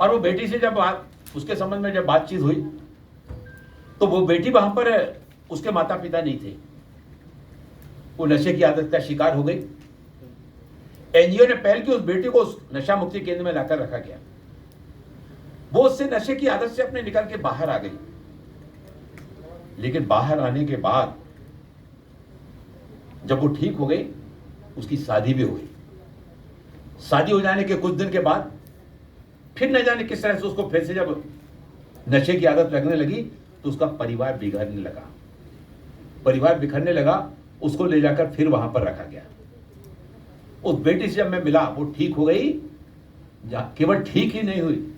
और वो बेटी से जब उसके संबंध में जब बातचीत हुई तो वो बेटी वहां पर उसके माता पिता नहीं थे, वो नशे की आदत का शिकार हो गई। एनजीओ ने पहल की, उस बेटी को उस नशा मुक्ति केंद्र में लाकर रखा गया। वो उससे नशे की आदत से अपने निकल के बाहर आ गई, लेकिन बाहर आने के बाद जब वो ठीक हो गई, उसकी शादी भी हो गई। शादी हो जाने के कुछ दिन के बाद फिर न जाने किस तरह से उसको फिर से जब नशे की आदत लगने लगी तो उसका परिवार बिगड़ने लगा। परिवार बिखरने लगा, उसको ले जाकर फिर वहां पर रखा गया। उस बेटी से जब मैं मिला, वो ठीक हो गई। केवल ठीक ही नहीं हुई,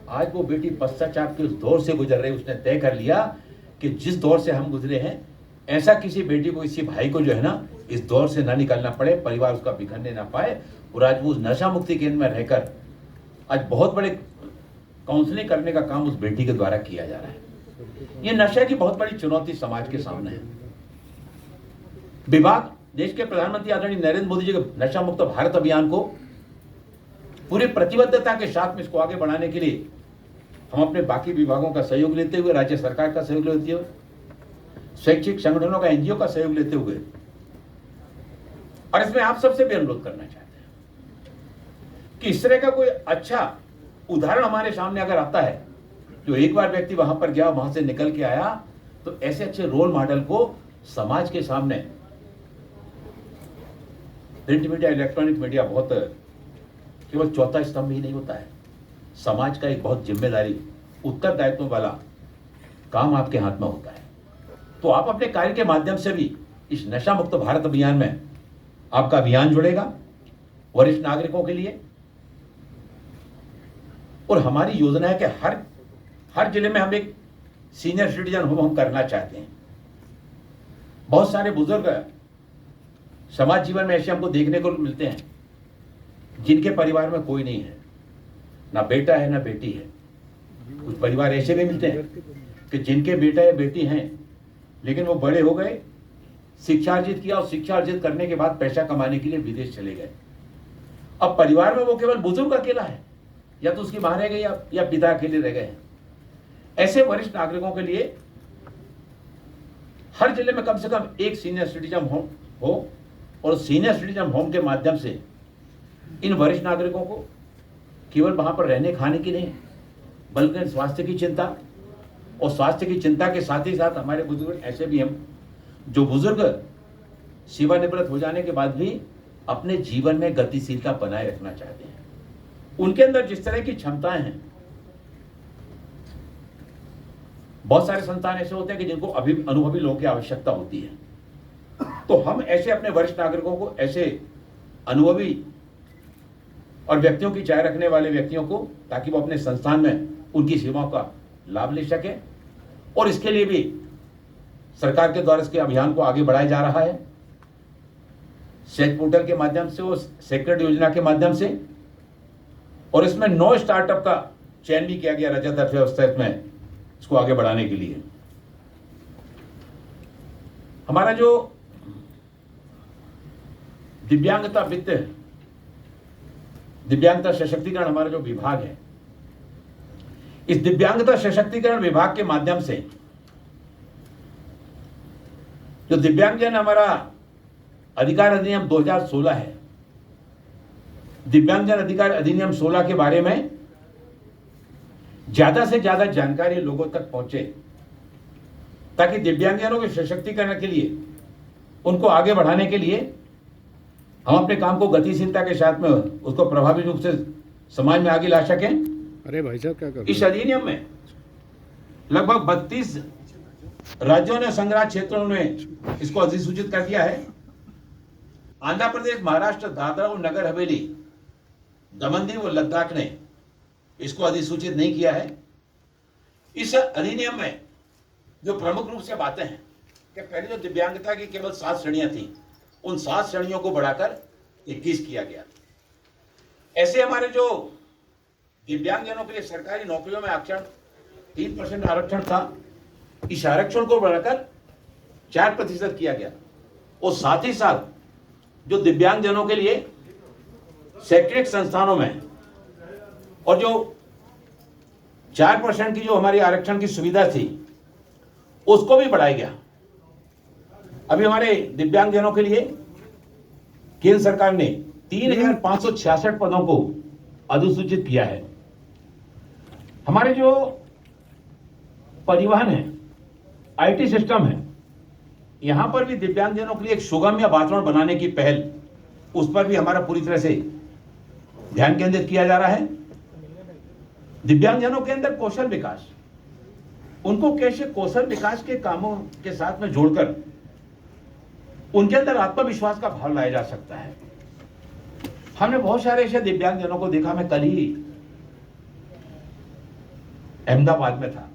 आज वो बेटी पश्चाताप के उस दौर से गुजर रही। उसने तय कर लिया कि जिस दौर से हम गुजरे हैं, ऐसा किसी बेटी को, किसी भाई को जो है ना, इस दौर से ना निकलना पड़े, परिवार उसका बिखरने ना पाए। और आज वो उस नशा मुक्ति केंद्र में रहकर आज बहुत बड़े काउंसलिंग करने का काम उस बेटी के द्वारा किया जा रहा है। ये नशा की बहुत बड़ी चुनौती समाज के सामने है। विभाग, देश के प्रधानमंत्री आदरणीय नरेंद्र मोदी जी के नशा मुक्त भारत अभियान को पूरी प्रतिबद्धता के साथ में इसको आगे बढ़ाने के लिए हम अपने बाकी विभागों का सहयोग लेते हुए, राज्य सरकार का सहयोग लेते हुए, शैक्षिक संगठनों का, एनजीओ का सहयोग लेते हुए, और इसमें आप सबसे भी अनुरोध करना चाहते हैं कि इस तरह का कोई अच्छा उदाहरण हमारे सामने अगर आता है, जो एक बार व्यक्ति वहां पर गया, वहां से निकल के आया, तो ऐसे अच्छे रोल मॉडल को समाज के सामने, प्रिंट मीडिया, इलेक्ट्रॉनिक मीडिया बहुत केवल चौथा स्तंभ ही नहीं होता है, समाज का एक बहुत जिम्मेदारी, उत्तरदायित्व वाला काम आपके हाथ में होता है। तो आप अपने कार्य के माध्यम से भी इस नशा मुक्त भारत अभियान में आपका अभियान जुड़ेगा वरिष्ठ नागरिकों के लिए। और हमारी योजना है कि हर जिले में हम एक सीनियर सिटीजन होम हम करना चाहते हैं। बहुत सारे बुजुर्ग समाज जीवन में ऐसे हमको देखने को मिलते हैं जिनके परिवार में कोई नहीं है, ना बेटा है ना बेटी है। कुछ परिवार ऐसे भी मिलते हैं कि जिनके बेटा या बेटी हैं, लेकिन वो बड़े हो गए, शिक्षा अर्जित किया और शिक्षा अर्जित करने के बाद पैसा कमाने के लिए विदेश चले गए। अब परिवार में वो केवल बुजुर्ग अकेला है, या तो उसकी मां रह गई या पिता अकेले रह गए हैं। ऐसे वरिष्ठ नागरिकों के लिए हर जिले में कम से कम एक सीनियर सिटीजन होम हो, और सीनियर सिटीजन होम के माध्यम से इन वरिष्ठ नागरिकों को केवल वहां पर रहने खाने की नहीं, बल्कि स्वास्थ्य की चिंता, और स्वास्थ्य की चिंता के साथ ही साथ हमारे बुजुर्ग ऐसे भी हम जो बुजुर्ग सेवानिवृत्त हो जाने के बाद भी अपने जीवन में गतिशीलता बनाए रखना चाहते हैं। उनके अंदर जिस तरह की क्षमताएं हैं, बहुत सारे संतान ऐसे होते हैं कि जिनको अनुभवी लोगों की आवश्यकता होती है। तो हम ऐसे अपने वरिष्ठ नागरिकों को, ऐसे अनुभवी और व्यक्तियों की चाय रखने वाले व्यक्तियों को, ताकि वो अपने संस्थान में उनकी सेवाओं का लाभ ले सके। और इसके लिए भी सरकार के द्वारा इसके अभियान को आगे बढ़ाया जा रहा है, सेज पोर्टल के माध्यम से और सेक्रेट योजना के माध्यम से। और इसमें 9 स्टार्टअप का चयन भी किया गया रजत अर्थव्यवस्था में, इसको आगे बढ़ाने के लिए। हमारा जो दिव्यांगता सशक्तिकरण हमारा जो विभाग है, इस दिव्यांगता सशक्तिकरण विभाग के माध्यम से जो दिव्यांगजन हमारा अधिकार अधिनियम 2016 है, दिव्यांगजन अधिकार अधिनियम 16 के बारे में ज्यादा से ज्यादा जानकारी लोगों तक पहुंचे, ताकि दिव्यांगजनों के सशक्तिकरण के लिए, उनको आगे बढ़ाने के लिए हम अपने काम को गतिशीलता के साथ में उसको प्रभावी रूप से समाज में आगे ला सकें। अरे भाई साहब क्या कर रहे हैं? इस अधिनियम में लगभग 32 राज्यों ने, संग्रह क्षेत्रों में इसको अधिसूचित कर दिया है। आंध्र प्रदेश, महाराष्ट्र, दादरा और नगर हवेली, दमन दीव और लद्दाख ने इसको अधिसूचित नहीं किया है। इस अधिनियम में जो प्रमुख रूप से बातें हैं कि पहले जो दिव्यांगता की केवल 7 श्रेणियां थी, उन 7 श्रेणियों को बढ़ाकर 21 किया गया। ऐसे हमारे जो दिव्यांगजनों के लिए सरकारी नौकरियों में आरक्षण 3% आरक्षण था, इस आरक्षण को बढ़ाकर 4% किया गया। और साथ ही साथ जो दिव्यांगजनों के लिए शैक्षणिक संस्थानों में और जो 4% की जो हमारी आरक्षण की सुविधा थी उसको भी बढ़ाया गया। अभी हमारे दिव्यांगजनों के लिए केंद्र सरकार ने 3,566 पदों को अधिसूचित किया है। हमारे जो परिवहन है, आईटी सिस्टम है, यहां पर भी दिव्यांगजनों के लिए एक सुगम्य वातावरण बनाने की पहल, उस पर भी हमारा पूरी तरह से ध्यान केंद्रित किया जा रहा है। दिव्यांगजनों के अंदर कौशल विकास, उनको कैसे कौशल विकास के कामों के साथ में जोड़कर उनके अंदर आत्मविश्वास का भाव लाया जा सकता है। हमने बहुत सारे ऐसे दिव्यांगजनों को देखा। मैं कल ही अहमदाबाद में था,